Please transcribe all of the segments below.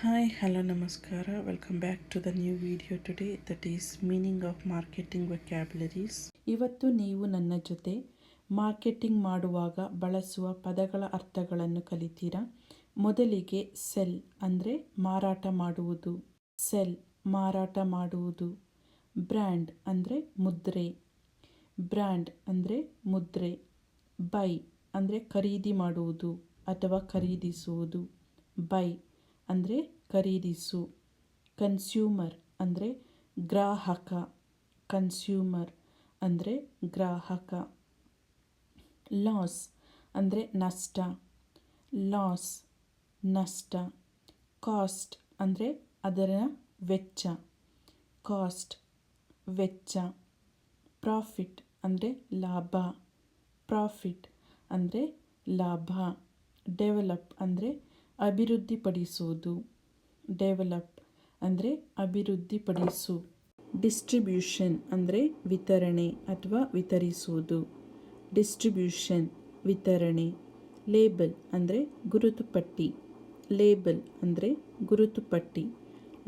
Hi, hello, namaskara. Welcome back to the new video today, that is meaning of marketing vocabularies. ಇವತ್ತು ನೀವು ನನ್ನ ಜೊತೆ marketing ಮಾಡುವಾಗ ಬಳಸುವ ಪದಗಳ ಅರ್ಥಗಳನ್ನು ಕಲಿತೀರಾ. ಮೊದಲಿಗೆ ಸೆಲ್ ಅಂದರೆ ಮಾರಾಟ ಮಾಡುವುದು. ಸೆಲ್ ಮಾರಾಟ ಮಾಡುವುದು. ಬ್ರ್ಯಾಂಡ್ ಅಂದರೆ ಮುದ್ರೆ. ಬ್ರ್ಯಾಂಡ್ ಅಂದರೆ ಮುದ್ರೆ. ಬೈ ಅಂದರೆ ಖರೀದಿ ಮಾಡುವುದು ಅಥವಾ ಖರೀದಿಸುವುದು. ಬೈ ಅಂದರೆ ಖರೀದಿಸು. ಕನ್ಸ್ಯೂಮರ್ ಅಂದರೆ ಗ್ರಾಹಕ. ಕನ್ಸ್ಯೂಮರ್ ಅಂದರೆ ಗ್ರಾಹಕ. ಲಾಸ್ ಅಂದರೆ ನಷ್ಟ. ಲಾಸ್ ನಷ್ಟ. ಕಾಸ್ಟ್ ಅಂದರೆ ಅದರ ವೆಚ್ಚ. ಕಾಸ್ಟ್ ವೆಚ್ಚ. ಪ್ರಾಫಿಟ್ ಅಂದರೆ ಲಾಭ. ಪ್ರಾಫಿಟ್ ಅಂದರೆ ಲಾಭ. ಡೆವಲಪ್ ಅಂದರೆ ಅಭಿವೃದ್ಧಿಪಡಿಸುವುದು. ಡೆವಲಪ್ ಅಂದರೆ ಅಭಿವೃದ್ಧಿಪಡಿಸು. ಡಿಸ್ಟ್ರಿಬ್ಯೂಷನ್ ಅಂದರೆ ವಿತರಣೆ ಅಥವಾ ವಿತರಿಸುವುದು. ಡಿಸ್ಟ್ರಿಬ್ಯೂಷನ್ ವಿತರಣೆ. ಲೇಬಲ್ ಅಂದರೆ ಗುರುತುಪಟ್ಟಿ. ಲೇಬಲ್ ಅಂದರೆ ಗುರುತುಪಟ್ಟಿ.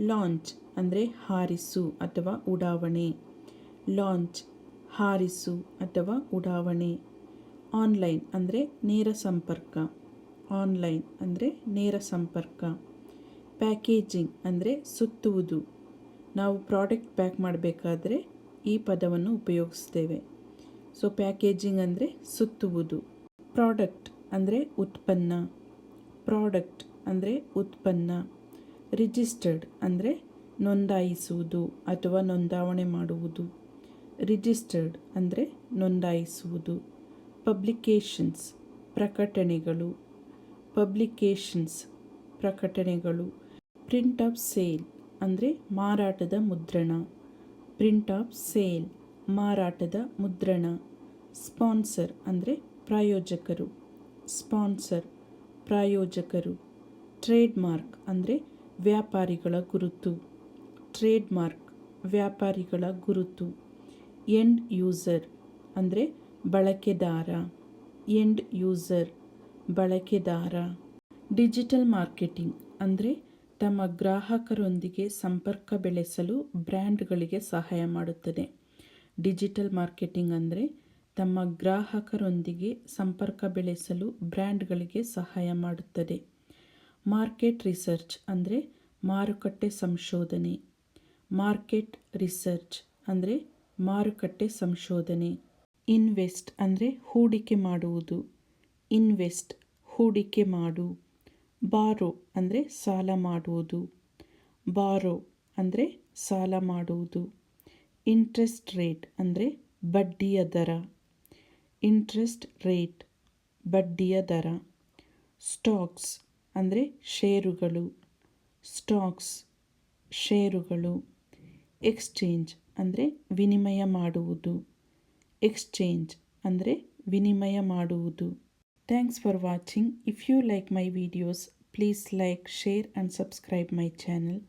ಲಾಂಚ್ ಅಂದರೆ ಹಾರಿಸು ಅಥವಾ ಉಡಾವಣೆ. ಲಾಂಚ್ ಹಾರಿಸು ಅಥವಾ ಉಡಾವಣೆ. ಆನ್ಲೈನ್ ಅಂದರೆ ನೇರ ಸಂಪರ್ಕ. ಆನ್ಲೈನ್ ಅಂದರೆ ನೇರ ಸಂಪರ್ಕ. ಪ್ಯಾಕೇಜಿಂಗ್ ಅಂದರೆ ಸುತ್ತುವುದು. ನಾವು ಪ್ರಾಡಕ್ಟ್ ಪ್ಯಾಕ್ ಮಾಡಬೇಕಾದ್ರೆ ಈ ಪದವನ್ನು ಉಪಯೋಗಿಸ್ತೇವೆ. ಸೊ ಪ್ಯಾಕೇಜಿಂಗ್ ಅಂದರೆ ಸುತ್ತುವುದು. ಪ್ರಾಡಕ್ಟ್ ಅಂದರೆ ಉತ್ಪನ್ನ. ಪ್ರಾಡಕ್ಟ್ ಅಂದರೆ ಉತ್ಪನ್ನ. ರಿಜಿಸ್ಟರ್ಡ್ ಅಂದರೆ ನೋಂದಾಯಿಸುವುದು ಅಥವಾ ನೋಂದಾವಣೆ ಮಾಡುವುದು. ರಿಜಿಸ್ಟರ್ಡ್ ಅಂದರೆ ನೋಂದಾಯಿಸುವುದು. ಪಬ್ಲಿಕೇಶನ್ಸ್ ಪ್ರಕಟಣೆಗಳು. ಪಬ್ಲಿಕೇಶನ್ಸ್ ಪ್ರಕಟಣೆಗಳು. ಪ್ರಿಂಟ್ ಆಫ್ ಸೇಲ್ ಅಂದರೆ ಮಾರಾಟದ ಮುದ್ರಣ. ಪ್ರಿಂಟ್ ಆಫ್ ಸೇಲ್ ಮಾರಾಟದ ಮುದ್ರಣ. ಸ್ಪಾನ್ಸರ್ ಅಂದರೆ ಪ್ರಾಯೋಜಕರು. ಸ್ಪಾನ್ಸರ್ ಪ್ರಾಯೋಜಕರು. ಟ್ರೇಡ್ ಮಾರ್ಕ್ ಅಂದರೆ ವ್ಯಾಪಾರಿಗಳ ಗುರುತು. ಟ್ರೇಡ್ ಮಾರ್ಕ್ ವ್ಯಾಪಾರಿಗಳ ಗುರುತು. ಎಂಡ್ ಯೂಸರ್ ಅಂದರೆ ಬಳಕೆದಾರ. ಎಂಡ್ ಯೂಸರ್ ಬಳಕೆದಾರ. ಡಿಜಿಟಲ್ ಮಾರ್ಕೆಟಿಂಗ್ ಅಂದರೆ ತಮ್ಮ ಗ್ರಾಹಕರೊಂದಿಗೆ ಸಂಪರ್ಕ ಬೆಳೆಸಲು ಬ್ರ್ಯಾಂಡ್ಗಳಿಗೆ ಸಹಾಯ ಮಾಡುತ್ತದೆ. ಡಿಜಿಟಲ್ ಮಾರ್ಕೆಟಿಂಗ್ ಅಂದರೆ ತಮ್ಮ ಗ್ರಾಹಕರೊಂದಿಗೆ ಸಂಪರ್ಕ ಬೆಳೆಸಲು ಬ್ರ್ಯಾಂಡ್ಗಳಿಗೆ ಸಹಾಯ ಮಾಡುತ್ತದೆ. ಮಾರ್ಕೆಟ್ ರಿಸರ್ಚ್ ಅಂದರೆ ಮಾರುಕಟ್ಟೆ ಸಂಶೋಧನೆ. ಮಾರ್ಕೆಟ್ ರಿಸರ್ಚ್ ಅಂದರೆ ಮಾರುಕಟ್ಟೆ ಸಂಶೋಧನೆ. ಇನ್ವೆಸ್ಟ್ ಅಂದರೆ ಹೂಡಿಕೆ ಮಾಡುವುದು. ಇನ್ವೆಸ್ಟ್ ಹೂಡಿಕೆ ಮಾಡು. ಬಾರೋ ಅಂದರೆ ಸಾಲ ಮಾಡುವುದು. ಬಾರೋ ಅಂದರೆ ಸಾಲ ಮಾಡುವುದು. ಇಂಟ್ರೆಸ್ಟ್ ರೇಟ್ ಅಂದರೆ ಬಡ್ಡಿಯ ದರ. ಇಂಟ್ರೆಸ್ಟ್ ರೇಟ್ ಬಡ್ಡಿಯ ದರ. ಸ್ಟಾಕ್ಸ್ ಅಂದರೆ ಷೇರುಗಳು. ಸ್ಟಾಕ್ಸ್ ಷೇರುಗಳು. ಎಕ್ಸ್ಚೇಂಜ್ ಅಂದರೆ ವಿನಿಮಯ ಮಾಡುವುದು. ಎಕ್ಸ್ಚೇಂಜ್ ಅಂದರೆ ವಿನಿಮಯ ಮಾಡುವುದು. Thanks for watching. If you like my videos, please like, share and subscribe my channel.